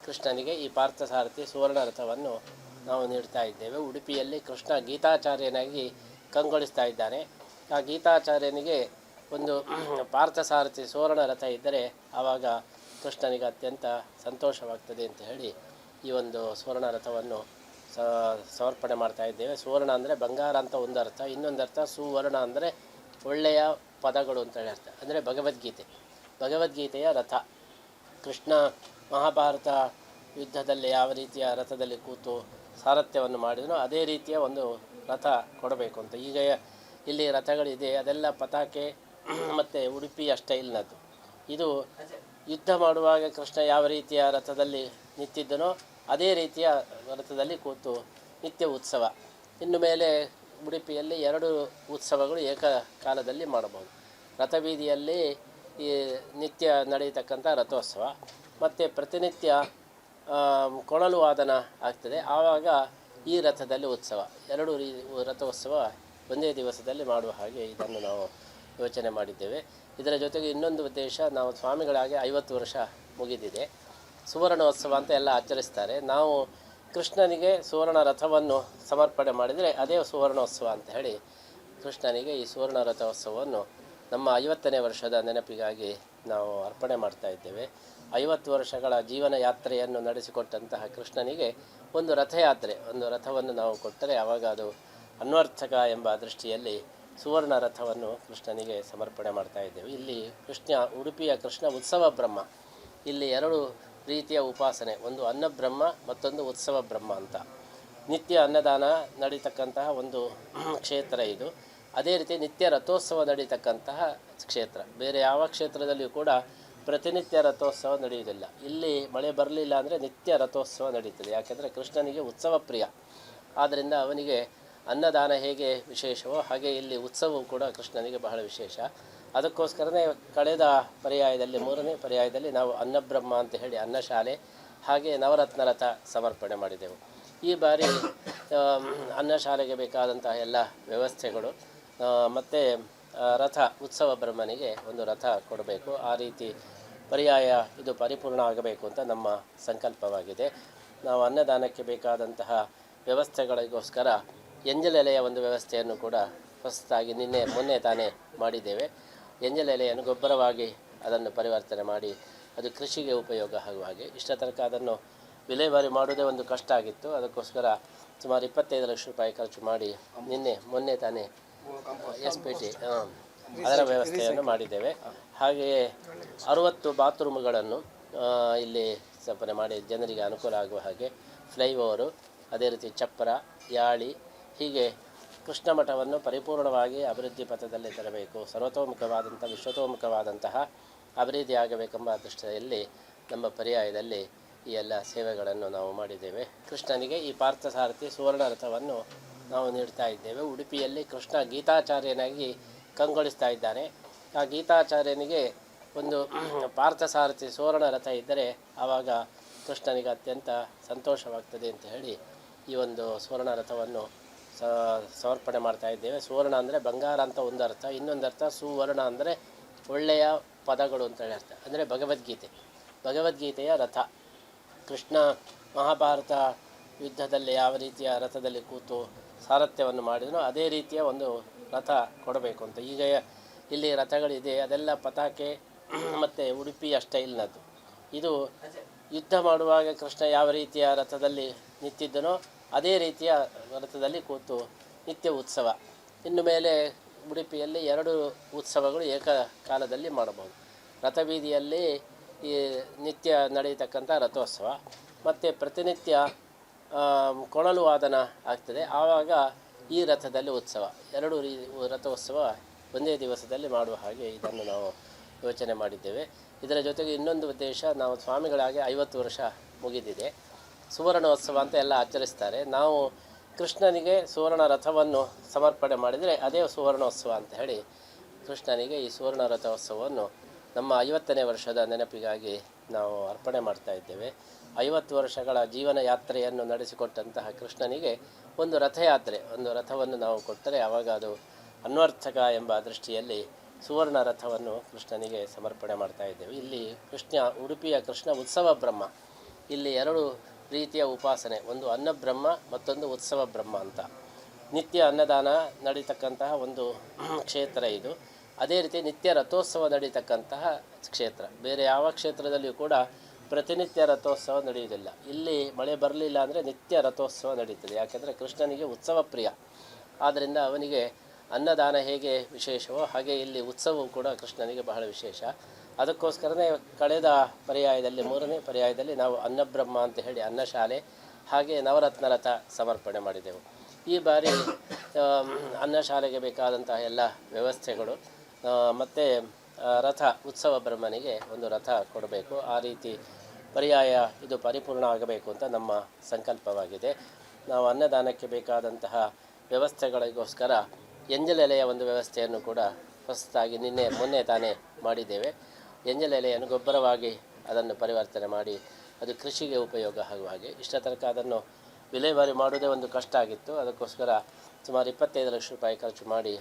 ಕೃಷ್ಣನಿಗೆ ಈ ಪಾರ್ಥಸಾರಥಿ ಸುವರ್ಣ ರಥವನ್ನು ನಾವು ನೀಡ್ತಾ ಇದ್ದೇವೆ. ಉಡುಪಿಯಲ್ಲಿ ಕೃಷ್ಣ ಗೀತಾಚಾರ್ಯನಾಗಿ ಕಂಗೊಳಿಸ್ತಾ ಇದ್ದಾನೆ. ಆ ಗೀತಾಚಾರ್ಯನಿಗೆ ಒಂದು ಪಾರ್ಥಸಾರಥಿ ಸುವರ್ಣ ರಥ ಇದ್ದರೆ ಆವಾಗ ಕೃಷ್ಣನಿಗೆ ಅತ್ಯಂತ ಸಂತೋಷವಾಗ್ತದೆ ಅಂತ ಹೇಳಿ ಈ ಒಂದು ಸುವರ್ಣ ರಥವನ್ನು ಸಮರ್ಪಣೆ ಮಾಡ್ತಾ ಇದ್ದೇವೆ. ಸುವರ್ಣ ಅಂದರೆ ಬಂಗಾರ ಅಂತ ಒಂದು ಅರ್ಥ, ಇನ್ನೊಂದು ಅರ್ಥ ಸುವರ್ಣ ಅಂದರೆ ಒಳ್ಳೆಯ ಪದಗಳು ಅಂತ ಹೇಳಿ ಅರ್ಥ. ಅಂದರೆ ಭಗವದ್ಗೀತೆಯ ರಥ. ಕೃಷ್ಣ ಮಹಾಭಾರತ ಯುದ್ಧದಲ್ಲಿ ಯಾವ ರೀತಿಯ ರಥದಲ್ಲಿ ಕೂತು ಸಾರಥ್ಯವನ್ನು ಮಾಡಿದನೋ ಅದೇ ರೀತಿಯ ಒಂದು ರಥ ಕೊಡಬೇಕು ಅಂತ. ಈಗ ಇಲ್ಲಿ ರಥಗಳಿದೆ, ಅದೆಲ್ಲ ಪತಾಕೆ ಮತ್ತು ಉಡುಪಿಯ ಸ್ಟೈಲ್ನದ್ದು. ಇದು ಯುದ್ಧ ಮಾಡುವಾಗ ಕೃಷ್ಣ ಯಾವ ರೀತಿಯ ರಥದಲ್ಲಿ ನಿಂತಿದ್ದನೋ ಅದೇ ರೀತಿಯ ರಥದಲ್ಲಿ ಕೂತು ನಿತ್ಯ ಉತ್ಸವ. ಇನ್ನು ಮೇಲೆ ಉಡುಪಿಯಲ್ಲಿ 2 ಉತ್ಸವಗಳು ಏಕಕಾಲದಲ್ಲಿ ಮಾಡಬಹುದು. ರಥಬೀದಿಯಲ್ಲಿ ಈ ನಿತ್ಯ ನಡೆಯತಕ್ಕಂಥ ರಥೋತ್ಸವ ಮತ್ತು ಪ್ರತಿನಿತ್ಯ ಕೊಳಲು ವಾದನ ಆಗ್ತದೆ. ಆವಾಗ ಈ ರಥದಲ್ಲಿ ಉತ್ಸವ, 2 ರಥೋತ್ಸವ ಒಂದೇ ದಿವಸದಲ್ಲಿ ಮಾಡುವ ಹಾಗೆ ಇದನ್ನು ನಾವು ಯೋಚನೆ ಮಾಡಿದ್ದೇವೆ. ಇದರ ಜೊತೆಗೆ ಇನ್ನೊಂದು ಉದ್ದೇಶ, ನಾವು ಸ್ವಾಮಿಗಳಾಗಿ 50 ವರ್ಷ ಮುಗಿದಿದೆ. ಸುವರ್ಣೋತ್ಸವ ಅಂತ ಎಲ್ಲ ಆಚರಿಸ್ತಾರೆ. ನಾವು ಕೃಷ್ಣನಿಗೆ ಸುವರ್ಣ ರಥವನ್ನು ಸಮರ್ಪಣೆ ಮಾಡಿದರೆ ಅದೇ ಸುವರ್ಣೋತ್ಸವ ಅಂತ ಹೇಳಿ ಕೃಷ್ಣನಿಗೆ ಈ ಸುವರ್ಣ ರಥೋತ್ಸವವನ್ನು ನಮ್ಮ 50ನೇ ವರ್ಷದ ನೆನಪಿಗಾಗಿ ನಾವು ಅರ್ಪಣೆ ಮಾಡ್ತಾ ಇದ್ದೇವೆ. 50 ವರ್ಷಗಳ ಜೀವನ ಯಾತ್ರೆಯನ್ನು ನಡೆಸಿಕೊಟ್ಟಂತಹ ಕೃಷ್ಣನಿಗೆ ಒಂದು ರಥಯಾತ್ರೆ, ಒಂದು ರಥವನ್ನು ನಾವು ಕೊಟ್ಟರೆ ಆವಾಗ ಅದು ಅನ್ವರ್ಥಕ ಎಂಬ ದೃಷ್ಟಿಯಲ್ಲಿ ಸುವರ್ಣ ರಥವನ್ನು ಕೃಷ್ಣನಿಗೆ ಸಮರ್ಪಣೆ ಮಾಡ್ತಾ ಇದ್ದೇವೆ. ಇಲ್ಲಿ ಉಡುಪಿಯ ಕೃಷ್ಣ ಉತ್ಸವ ಬ್ರಹ್ಮ. ಇಲ್ಲಿ 2 ರೀತಿಯ ಉಪಾಸನೆ, ಒಂದು ಅನ್ನಬ್ರಹ್ಮ ಮತ್ತೊಂದು ಉತ್ಸವ ಬ್ರಹ್ಮ ಅಂತ. ನಿತ್ಯ ಅನ್ನದಾನ ನಡೀತಕ್ಕಂತಹ ಒಂದು ಕ್ಷೇತ್ರ ಇದು. ಅದೇ ರೀತಿ ನಿತ್ಯ ರಥೋತ್ಸವ ನಡೀತಕ್ಕಂತಹ ಕ್ಷೇತ್ರ. ಬೇರೆ ಯಾವ ಕ್ಷೇತ್ರದಲ್ಲಿಯೂ ಕೂಡ ಪ್ರತಿನಿತ್ಯ ರಥೋತ್ಸವ ನಡೆಯುವುದಿಲ್ಲ. ಇಲ್ಲಿ ಮಳೆ ಬರಲಿಲ್ಲ ಅಂದರೆ ನಿತ್ಯ ರಥೋತ್ಸವ ನಡೀತದೆ. ಯಾಕೆಂದರೆ ಕೃಷ್ಣನಿಗೆ ಉತ್ಸವ ಪ್ರಿಯ. ಆದ್ದರಿಂದ ಅವನಿಗೆ ಅನ್ನದಾನ ಹೇಗೆ ವಿಶೇಷವೋ ಹಾಗೆ ಇಲ್ಲಿ ಉತ್ಸವವು ಕೂಡ ಕೃಷ್ಣನಿಗೆ ಬಹಳ ವಿಶೇಷ. ಅದಕ್ಕೋಸ್ಕರನೇ ಕಳೆದ ಪರ್ಯಾಯದಲ್ಲಿ 3ನೇ ಪರ್ಯಾಯದಲ್ಲಿ ನಾವು ಅನ್ನಬ್ರಹ್ಮ ಅಂತ ಹೇಳಿ ಅನ್ನಶಾಲೆ ಹಾಗೆ ನವರತ್ನ ರಥ ಸಮರ್ಪಣೆ ಮಾಡಿದೆವು. ಈ ಬಾರಿ ಅನ್ನಶಾಲೆಗೆ ಬೇಕಾದಂತಹ ಎಲ್ಲ ವ್ಯವಸ್ಥೆಗಳು ಮತ್ತು ರಥ ಉತ್ಸವ ಬ್ರಹ್ಮನಿಗೆ ಒಂದು ರಥ ಕೊಡಬೇಕು. ಆ ರೀತಿ ಪರ್ಯಾಯ ಇದು ಪರಿಪೂರ್ಣ ಆಗಬೇಕು ಅಂತ ನಮ್ಮ ಸಂಕಲ್ಪವಾಗಿದೆ. ನಾವು ಅನ್ನದಾನಕ್ಕೆ ಬೇಕಾದಂತಹ ವ್ಯವಸ್ಥೆಗಳಿಗೋಸ್ಕರ ಎಂಜಲೆಲೆಯ ಒಂದು ವ್ಯವಸ್ಥೆಯನ್ನು ಕೂಡ ಹೊಸದಾಗಿ ಮೊನ್ನೆ ತಾನೇ ಮಾಡಿದ್ದೇವೆ. ಎಂಜಲೆಲೆಯನ್ನು ಗೊಬ್ಬರವಾಗಿ ಅದನ್ನು ಪರಿವರ್ತನೆ ಮಾಡಿ ಅದು ಕೃಷಿಗೆ ಉಪಯೋಗ ಆಗುವ ಹಾಗೆ. ಇಷ್ಟ ತನಕ ಅದನ್ನು ವಿಲೇವಾರಿ ಮಾಡೋದೇ ಒಂದು ಕಷ್ಟ ಆಗಿತ್ತು. ಅದಕ್ಕೋಸ್ಕರ ಸುಮಾರು 25 ಲಕ್ಷ ರೂಪಾಯಿ ಖರ್ಚು ಮಾಡಿ ಮೊನ್ನೆ ತಾನೇ SPT ಅದರ ವ್ಯವಸ್ಥೆಯನ್ನು ಮಾಡಿದ್ದೇವೆ. ಹಾಗೆಯೇ 60 ಬಾತ್ರೂಮ್ಗಳನ್ನು ಇಲ್ಲಿ ಸ್ಥಾಪನೆ ಮಾಡಿ ಜನರಿಗೆ ಅನುಕೂಲ ಆಗುವ ಹಾಗೆ ಫ್ಲೈಓವರು, ಅದೇ ರೀತಿ ಚಪ್ಪರ, ಯಾಳಿ, ಹೀಗೆ ಕೃಷ್ಣ ಮಠವನ್ನು ಪರಿಪೂರ್ಣವಾಗಿ ಅಭಿವೃದ್ಧಿ ಪಥದಲ್ಲಿ ತರಬೇಕು. ಸರ್ವತೋಮುಖವಾದಂಥ ವಿಶ್ವತೋಮುಖವಾದಂತಹ ಅಭಿವೃದ್ಧಿ ಆಗಬೇಕೆಂಬ ದೃಷ್ಟಿಯಲ್ಲಿ ನಮ್ಮ ಪರ್ಯಾಯದಲ್ಲಿ ಈ ಎಲ್ಲ ಸೇವೆಗಳನ್ನು ನಾವು ಮಾಡಿದ್ದೇವೆ. ಕೃಷ್ಣನಿಗೆ ಈ ಪಾರ್ಥಸಾರಥಿ ಸುವರ್ಣ ರಥವನ್ನು ನಾವು ನೀಡ್ತಾ ಇದ್ದೇವೆ. ಉಡುಪಿಯಲ್ಲಿ ಕೃಷ್ಣ ಗೀತಾಚಾರ್ಯನಾಗಿ ಕಂಗೊಳಿಸ್ತಾ ಇದ್ದಾನೆ. ಆ ಗೀತಾಚಾರ್ಯನಿಗೆ ಒಂದು ಪಾರ್ಥಸಾರಥಿ ಸುವರ್ಣ ರಥ ಇದ್ದರೆ ಆವಾಗ ಕೃಷ್ಣನಿಗೆ ಅತ್ಯಂತ ಸಂತೋಷವಾಗ್ತದೆ ಅಂತ ಹೇಳಿ ಈ ಒಂದು ಸುವರ್ಣ ರಥವನ್ನು ಸಮರ್ಪಣೆ ಮಾಡ್ತಾ ಇದ್ದೇವೆ. ಸುವರ್ಣ ಅಂದರೆ ಬಂಗಾರ ಅಂತ ಒಂದು ಅರ್ಥ, ಇನ್ನೊಂದು ಅರ್ಥ ಸುವರ್ಣ ಅಂದರೆ ಒಳ್ಳೆಯ ಪದಗಳು ಅಂತ ಹೇಳಿ ಅರ್ಥ. ಅಂದರೆ ಭಗವದ್ಗೀತೆಯ ರಥ. ಕೃಷ್ಣ ಮಹಾಭಾರತ ಯುದ್ಧದಲ್ಲಿ ಯಾವ ರೀತಿಯ ರಥದಲ್ಲಿ ಕೂತು ಸಾರಥ್ಯವನ್ನು ಮಾಡಿದನೋ ಅದೇ ರೀತಿಯ ಒಂದು ರಥ ಕೊಡಬೇಕು ಅಂತ. ಈಗ ಇಲ್ಲಿ ರಥಗಳಿದೆ, ಅದೆಲ್ಲ ಪತಾಕೆ ಮತ್ತು ಉಡುಪಿಯ ಸ್ಟೈಲ್ನದ್ದು. ಇದು ಯುದ್ಧ ಮಾಡುವಾಗ ಕೃಷ್ಣ ಯಾವ ರೀತಿಯ ರಥದಲ್ಲಿ ನಿಂತಿದ್ದನೋ ಅದೇ ರೀತಿಯ ರಥದಲ್ಲಿ ಕೂತು ನಿತ್ಯ ಉತ್ಸವ. ಇನ್ನು ಮೇಲೆ ಉಡುಪಿಯಲ್ಲಿ 2 ಉತ್ಸವಗಳು ಏಕಕಾಲದಲ್ಲಿ ಮಾಡಬಹುದು. ರಥಬೀದಿಯಲ್ಲಿ ಈ ನಿತ್ಯ ನಡೆಯತಕ್ಕಂಥ ರಥೋತ್ಸವ ಮತ್ತು ಪ್ರತಿನಿತ್ಯ ಕೊಳಲು ವಾದನ ಆಗ್ತದೆ. ಆವಾಗ ಈ ರಥದಲ್ಲಿ ಉತ್ಸವ, 2 ರಥೋತ್ಸವ ಒಂದೇ ದಿವಸದಲ್ಲಿ ಮಾಡುವ ಹಾಗೆ ಇದನ್ನು ನಾವು ಯೋಚನೆ ಮಾಡಿದ್ದೇವೆ. ಇದರ ಜೊತೆಗೆ ಇನ್ನೊಂದು ಉದ್ದೇಶ, ನಾವು ಸ್ವಾಮಿಗಳಾಗಿ 50 ವರ್ಷ ಮುಗಿದಿದೆ. ಸುವರ್ಣೋತ್ಸವ ಅಂತ ಎಲ್ಲ ಆಚರಿಸ್ತಾರೆ. ನಾವು ಕೃಷ್ಣನಿಗೆ ಸುವರ್ಣ ರಥವನ್ನು ಸಮರ್ಪಣೆ ಮಾಡಿದರೆ ಅದೇ ಸುವರ್ಣೋತ್ಸವ ಅಂತ ಹೇಳಿ ಕೃಷ್ಣನಿಗೆ ಈ ಸುವರ್ಣ ರಥೋತ್ಸವವನ್ನು ನಮ್ಮ 50ನೇ ವರ್ಷದ ನೆನಪಿಗಾಗಿ ನಾವು ಅರ್ಪಣೆ ಮಾಡ್ತಾ ಇದ್ದೇವೆ. 50 ವರ್ಷಗಳ ಜೀವನ ಯಾತ್ರೆಯನ್ನು ನಡೆಸಿಕೊಟ್ಟಂತಹ ಕೃಷ್ಣನಿಗೆ ಒಂದು ರಥಯಾತ್ರೆ, ಒಂದು ರಥವನ್ನು ನಾವು ಕೊಟ್ಟರೆ ಆವಾಗ ಅದು ಅನ್ವರ್ಥಕ ಎಂಬ ದೃಷ್ಟಿಯಲ್ಲಿ ಸುವರ್ಣ ರಥವನ್ನು ಕೃಷ್ಣನಿಗೆ ಸಮರ್ಪಣೆ ಮಾಡ್ತಾ ಇದ್ದೇವೆ. ಇಲ್ಲಿ ಉಡುಪಿಯ ಕೃಷ್ಣ ಉತ್ಸವ ಬ್ರಹ್ಮ. ಇಲ್ಲಿ ಎರಡು ರೀತಿಯ ಉಪಾಸನೆ, ಒಂದು ಅನ್ನಬ್ರಹ್ಮ ಮತ್ತೊಂದು ಉತ್ಸವ ಬ್ರಹ್ಮ ಅಂತ. ನಿತ್ಯ ಅನ್ನದಾನ ನಡೀತಕ್ಕಂತಹ ಒಂದು ಕ್ಷೇತ್ರ ಇದು. ಅದೇ ರೀತಿ ನಿತ್ಯ ರಥೋತ್ಸವ ನಡೀತಕ್ಕಂತಹ ಕ್ಷೇತ್ರ. ಬೇರೆ ಯಾವ ಕ್ಷೇತ್ರದಲ್ಲಿಯೂ ಕೂಡ ಪ್ರತಿನಿತ್ಯ ರಥೋತ್ಸವ ನಡೆಯುವುದಿಲ್ಲ. ಇಲ್ಲಿ ಮಳೆ ಬರಲಿಲ್ಲ ಅಂದರೆ ನಿತ್ಯ ರಥೋತ್ಸವ ನಡೀತದೆ. ಯಾಕೆಂದರೆ ಕೃಷ್ಣನಿಗೆ ಉತ್ಸವ ಪ್ರಿಯ. ಆದ್ದರಿಂದ ಅವನಿಗೆ ಅನ್ನದಾನ ಹೇಗೆ ವಿಶೇಷವೋ ಹಾಗೆ ಇಲ್ಲಿ ಉತ್ಸವವು ಕೂಡ ಕೃಷ್ಣನಿಗೆ ಬಹಳ ವಿಶೇಷ. ಅದಕ್ಕೋಸ್ಕರನೇ ಕಳೆದ ಪರ್ಯಾಯದಲ್ಲಿ, 3ನೇ ಪರ್ಯಾಯದಲ್ಲಿ ನಾವು ಅನ್ನಬ್ರಹ್ಮ ಅಂತ ಹೇಳಿ ಅನ್ನಶಾಲೆ ಹಾಗೆ ನವರತ್ನ ರಥ ಸಮರ್ಪಣೆ ಮಾಡಿದೆವು. ಈ ಬಾರಿ ಅನ್ನಶಾಲೆಗೆ ಬೇಕಾದಂತಹ ಎಲ್ಲ ವ್ಯವಸ್ಥೆಗಳು ಮತ್ತು ರಥ ಉತ್ಸವ ಬ್ರಹ್ಮನಿಗೆ ಒಂದು ರಥ ಕೊಡಬೇಕು. ಆ ರೀತಿ ಪರ್ಯಾಯ ಇದು ಪರಿಪೂರ್ಣ ಆಗಬೇಕು ಅಂತ ನಮ್ಮ ಸಂಕಲ್ಪವಾಗಿದೆ. ನಾವು ಅನ್ನದಾನಕ್ಕೆ ಬೇಕಾದಂತಹ ವ್ಯವಸ್ಥೆಗಳಿಗೋಸ್ಕರ ಎಂಜಲೆಲೆಯ ಒಂದು ವ್ಯವಸ್ಥೆಯನ್ನು ಕೂಡ ಹೊಸದಾಗಿ ಮೊನ್ನೆ ತಾನೇ ಮಾಡಿದ್ದೇವೆ. ಎಂಜಲೆಲೆಯನ್ನು ಗೊಬ್ಬರವಾಗಿ ಅದನ್ನು ಪರಿವರ್ತನೆ ಮಾಡಿ ಅದು ಕೃಷಿಗೆ ಉಪಯೋಗ ಆಗುವ ಹಾಗೆ. ಇಷ್ಟ ತನಕ ಅದನ್ನು ವಿಲೇವಾರಿ ಮಾಡೋದೇ ಒಂದು ಕಷ್ಟ ಆಗಿತ್ತು. ಅದಕ್ಕೋಸ್ಕರ ಸುಮಾರು 25 ಲಕ್ಷ ರೂಪಾಯಿ ಖರ್ಚು ಮಾಡಿ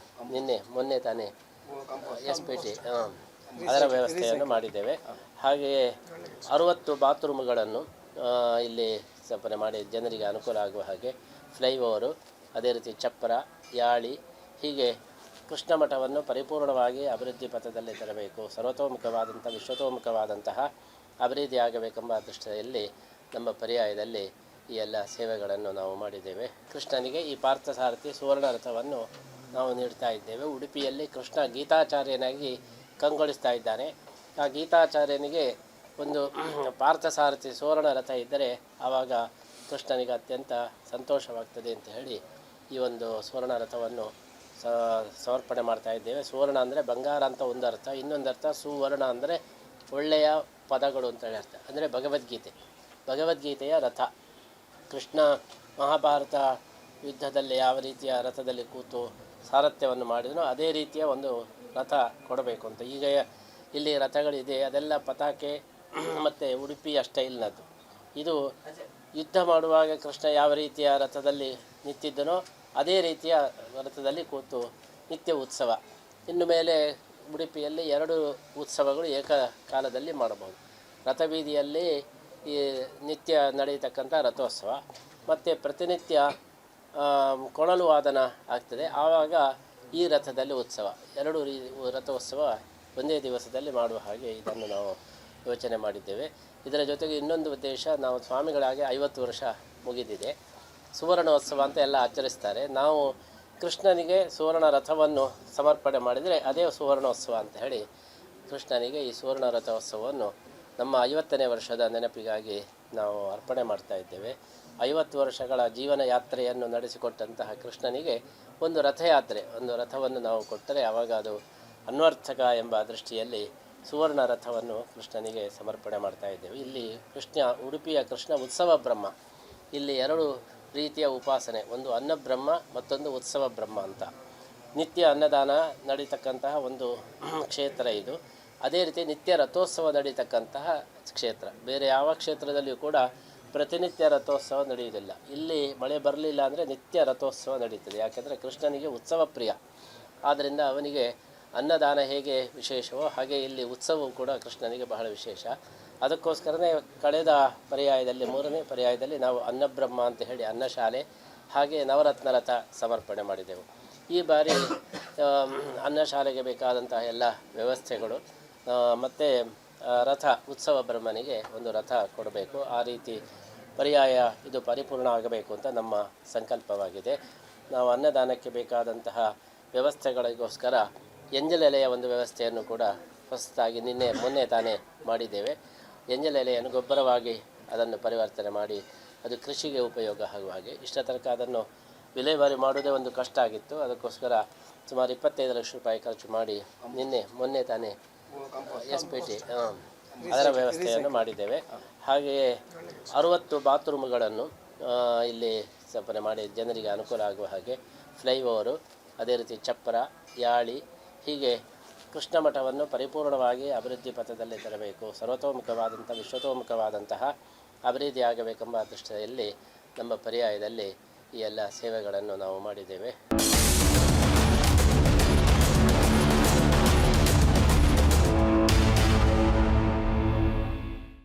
ಮೊನ್ನೆ ತಾನೇ SPT ಅದರ ವ್ಯವಸ್ಥೆಯನ್ನು ಮಾಡಿದ್ದೇವೆ. ಹಾಗೆಯೇ 60 ಬಾತ್ರೂಮ್ಗಳನ್ನು ಇಲ್ಲಿ ಸ್ಥಾಪನೆ ಮಾಡಿ ಜನರಿಗೆ ಅನುಕೂಲ ಆಗುವ ಹಾಗೆ ಫ್ಲೈಓವರು, ಅದೇ ರೀತಿ ಚಪ್ಪರ, ಯಾಳಿ, ಹೀಗೆ ಕೃಷ್ಣ ಮಠವನ್ನು ಪರಿಪೂರ್ಣವಾಗಿ ಅಭಿವೃದ್ಧಿ ಪಥದಲ್ಲಿ ತರಬೇಕು. ಸರ್ವತೋಮುಖವಾದಂಥ ವಿಶ್ವತೋಮುಖವಾದಂತಹ ಅಭಿವೃದ್ಧಿ ಆಗಬೇಕೆಂಬ ದೃಷ್ಟಿಯಲ್ಲಿ ನಮ್ಮ ಪರ್ಯಾಯದಲ್ಲಿ ಈ ಎಲ್ಲ ಸೇವೆಗಳನ್ನು ನಾವು ಮಾಡಿದ್ದೇವೆ. ಕೃಷ್ಣನಿಗೆ ಈ ಪಾರ್ಥಸಾರಥಿ ಸುವರ್ಣ ರಥವನ್ನು ನಾವು ನೀಡ್ತಾ ಇದ್ದೇವೆ. ಉಡುಪಿಯಲ್ಲಿ ಕೃಷ್ಣ ಗೀತಾಚಾರ್ಯನಾಗಿ ಕಂಗೊಳಿಸ್ತಾ ಇದ್ದಾನೆ. ಆ ಗೀತಾಚಾರ್ಯನಿಗೆ ಒಂದು ಪಾರ್ಥಸಾರಥಿ ಸುವರ್ಣ ರಥ ಇದ್ದರೆ ಆವಾಗ ಕೃಷ್ಣನಿಗೆ ಅತ್ಯಂತ ಸಂತೋಷವಾಗ್ತದೆ ಅಂತ ಹೇಳಿ ಈ ಒಂದು ಸುವರ್ಣ ರಥವನ್ನು ಸಮರ್ಪಣೆ ಮಾಡ್ತಾ ಇದ್ದೇವೆ. ಸುವರ್ಣ ಅಂದರೆ ಬಂಗಾರ ಅಂತ ಒಂದು ಅರ್ಥ, ಇನ್ನೊಂದು ಅರ್ಥ ಸುವರ್ಣ ಅಂದರೆ ಒಳ್ಳೆಯ ಪದಗಳು ಅಂತೇಳಿ ಅರ್ಥ. ಅಂದರೆ ಭಗವದ್ಗೀತೆಯ ರಥ. ಕೃಷ್ಣ ಮಹಾಭಾರತ ಯುದ್ಧದಲ್ಲಿ ಯಾವ ರೀತಿಯ ರಥದಲ್ಲಿ ಕೂತು ಸಾರಥ್ಯವನ್ನು ಮಾಡಿದನೋ ಅದೇ ರೀತಿಯ ಒಂದು ರಥ ಕೊಡಬೇಕು ಅಂತ. ಈಗ ಇಲ್ಲಿ ರಥಗಳಿದೆ, ಅದೆಲ್ಲ ಪತಾಕೆ ಮತ್ತು ಉಡುಪಿಯ ಸ್ಟೈಲ್ನದ್ದು. ಇದು ಯುದ್ಧ ಮಾಡುವಾಗ ಕೃಷ್ಣ ಯಾವ ರೀತಿಯ ರಥದಲ್ಲಿ ನಿಂತಿದ್ದನೋ ಅದೇ ರೀತಿಯ ರಥದಲ್ಲಿ ಕೂತು ನಿತ್ಯ ಉತ್ಸವ. ಇನ್ನು ಮೇಲೆ ಉಡುಪಿಯಲ್ಲಿ 2 ಉತ್ಸವಗಳು ಏಕಕಾಲದಲ್ಲಿ ಮಾಡಬಹುದು. ರಥಬೀದಿಯಲ್ಲಿ ಈ ನಿತ್ಯ ನಡೆಯತಕ್ಕಂಥ ರಥೋತ್ಸವ ಮತ್ತು ಪ್ರತಿನಿತ್ಯ ಕೊಳಲು ವಾದನ ಆಗ್ತದೆ. ಆವಾಗ ಈ ರಥದಲ್ಲಿ ಉತ್ಸವ, 2 ರಥೋತ್ಸವ ಒಂದೇ ದಿವಸದಲ್ಲಿ ಮಾಡುವ ಹಾಗೆ ಇದನ್ನು ನಾವು ಯೋಚನೆ ಮಾಡಿದ್ದೇವೆ. ಇದರ ಜೊತೆಗೆ ಇನ್ನೊಂದು ಉದ್ದೇಶ, ನಾವು ಸ್ವಾಮಿಗಳಾಗಿ 50 ವರ್ಷ ಮುಗಿದಿದೆ. ಸುವರ್ಣೋತ್ಸವ ಅಂತ ಎಲ್ಲ ಆಚರಿಸ್ತಾರೆ. ನಾವು ಕೃಷ್ಣನಿಗೆ ಸುವರ್ಣ ರಥವನ್ನು ಸಮರ್ಪಣೆ ಮಾಡಿದರೆ ಅದೇ ಸುವರ್ಣೋತ್ಸವ ಅಂತ ಹೇಳಿ ಕೃಷ್ಣನಿಗೆ ಈ ಸುವರ್ಣ ರಥೋತ್ಸವವನ್ನು ನಮ್ಮ 50ನೇ ವರ್ಷದ ನೆನಪಿಗಾಗಿ ನಾವು ಅರ್ಪಣೆ ಮಾಡ್ತಾ ಇದ್ದೇವೆ. 50 ವರ್ಷಗಳ ಜೀವನ ಯಾತ್ರೆಯನ್ನು ನಡೆಸಿಕೊಟ್ಟಂತಹ ಕೃಷ್ಣನಿಗೆ ಒಂದು ರಥಯಾತ್ರೆ, ಒಂದು ರಥವನ್ನು ನಾವು ಕೊಟ್ಟರೆ ಆವಾಗ ಅದು ಅನ್ವರ್ಥಕ ಎಂಬ ದೃಷ್ಟಿಯಲ್ಲಿ ಸುವರ್ಣ ರಥವನ್ನು ಕೃಷ್ಣನಿಗೆ ಸಮರ್ಪಣೆ ಮಾಡ್ತಾ ಇದ್ದೇವೆ. ಇಲ್ಲಿ ಉಡುಪಿಯ ಕೃಷ್ಣ ಉತ್ಸವ ಬ್ರಹ್ಮ. ಇಲ್ಲಿ 2 ರೀತಿಯ ಉಪಾಸನೆ, ಒಂದು ಅನ್ನಬ್ರಹ್ಮ ಮತ್ತೊಂದು ಉತ್ಸವ ಬ್ರಹ್ಮ ಅಂತ. ನಿತ್ಯ ಅನ್ನದಾನ ನಡೀತಕ್ಕಂತಹ ಒಂದು ಕ್ಷೇತ್ರ ಇದು. ಅದೇ ರೀತಿ ನಿತ್ಯ ರಥೋತ್ಸವ ನಡೀತಕ್ಕಂತಹ ಕ್ಷೇತ್ರ. ಬೇರೆ ಯಾವ ಕ್ಷೇತ್ರದಲ್ಲಿಯೂ ಕೂಡ ಪ್ರತಿನಿತ್ಯ ರಥೋತ್ಸವ ನಡೆಯುವುದಿಲ್ಲ. ಇಲ್ಲಿ ಮಳೆ ಬರಲಿಲ್ಲ ಅಂದರೆ ನಿತ್ಯ ರಥೋತ್ಸವ ನಡೀತದೆ. ಯಾಕೆಂದರೆ ಕೃಷ್ಣನಿಗೆ ಉತ್ಸವ ಪ್ರಿಯ. ಆದ್ದರಿಂದ ಅವನಿಗೆ ಅನ್ನದಾನ ಹೇಗೆ ವಿಶೇಷವೋ ಹಾಗೆ ಇಲ್ಲಿ ಉತ್ಸವವು ಕೂಡ ಕೃಷ್ಣನಿಗೆ ಬಹಳ ವಿಶೇಷ. ಅದಕ್ಕೋಸ್ಕರನೇ ಕಳೆದ ಪರ್ಯಾಯದಲ್ಲಿ, 3ನೇ ಪರ್ಯಾಯದಲ್ಲಿ ನಾವು ಅನ್ನಬ್ರಹ್ಮ ಅಂತ ಹೇಳಿ ಅನ್ನಶಾಲೆ ಹಾಗೆ ನವರತ್ನ ರಥ ಸಮರ್ಪಣೆ ಮಾಡಿದೆವು. ಈ ಬಾರಿ ಅನ್ನಶಾಲೆಗೆ ಬೇಕಾದಂತಹ ಎಲ್ಲ ವ್ಯವಸ್ಥೆಗಳು ಮತ್ತು ರಥ ಉತ್ಸವ ಬ್ರಹ್ಮನಿಗೆ ಒಂದು ರಥ ಕೊಡಬೇಕು. ಆ ರೀತಿ ಪರ್ಯಾಯ ಇದು ಪರಿಪೂರ್ಣ ಆಗಬೇಕು ಅಂತ ನಮ್ಮ ಸಂಕಲ್ಪವಾಗಿದೆ. ನಾವು ಅನ್ನದಾನಕ್ಕೆ ಬೇಕಾದಂತಹ ವ್ಯವಸ್ಥೆಗಳಿಗೋಸ್ಕರ ಎಂಜಲೆಲೆಯ ಒಂದು ವ್ಯವಸ್ಥೆಯನ್ನು ಕೂಡ ಹೊಸದಾಗಿ ಮೊನ್ನೆ ತಾನೇ ಮಾಡಿದ್ದೇವೆ. ಎಂಜಲೆಲೆಯನ್ನು ಗೊಬ್ಬರವಾಗಿ ಅದನ್ನು ಪರಿವರ್ತನೆ ಮಾಡಿ ಅದು ಕೃಷಿಗೆ ಉಪಯೋಗ ಆಗುವ ಹಾಗೆ. ಇಷ್ಟ ತನಕ ಅದನ್ನು ವಿಲೇವಾರಿ ಮಾಡೋದೇ ಒಂದು ಕಷ್ಟ ಆಗಿತ್ತು. ಅದಕ್ಕೋಸ್ಕರ ಸುಮಾರು 25 ಲಕ್ಷ ರೂಪಾಯಿ ಖರ್ಚು ಮಾಡಿ ಮೊನ್ನೆ ತಾನೇ SPT ಅದರ ವ್ಯವಸ್ಥೆಯನ್ನು ಮಾಡಿದ್ದೇವೆ. ಹಾಗೆಯೇ 60 ಬಾತ್ರೂಮ್ಗಳನ್ನು ಇಲ್ಲಿ ಸ್ಥಾಪನೆ ಮಾಡಿ ಜನರಿಗೆ ಅನುಕೂಲ ಆಗುವ ಹಾಗೆ ಫ್ಲೈಓವರು, ಅದೇ ರೀತಿ ಚಪ್ಪರ, ಯಾಳಿ, ಹೀಗೆ ಕೃಷ್ಣ ಮಠವನ್ನು ಪರಿಪೂರ್ಣವಾಗಿ ಅಭಿವೃದ್ಧಿ ಪಥದಲ್ಲಿ ತರಬೇಕು. ಸರ್ವತೋಮುಖವಾದಂಥ ವಿಶ್ವತೋಮುಖವಾದಂತಹ ಅಭಿವೃದ್ಧಿ ಆಗಬೇಕೆಂಬ ದೃಷ್ಟಿಯಲ್ಲಿ ನಮ್ಮ ಪರ್ಯಾಯದಲ್ಲಿ ಈ ಎಲ್ಲ ಸೇವೆಗಳನ್ನು ನಾವು ಮಾಡಿದ್ದೇವೆ.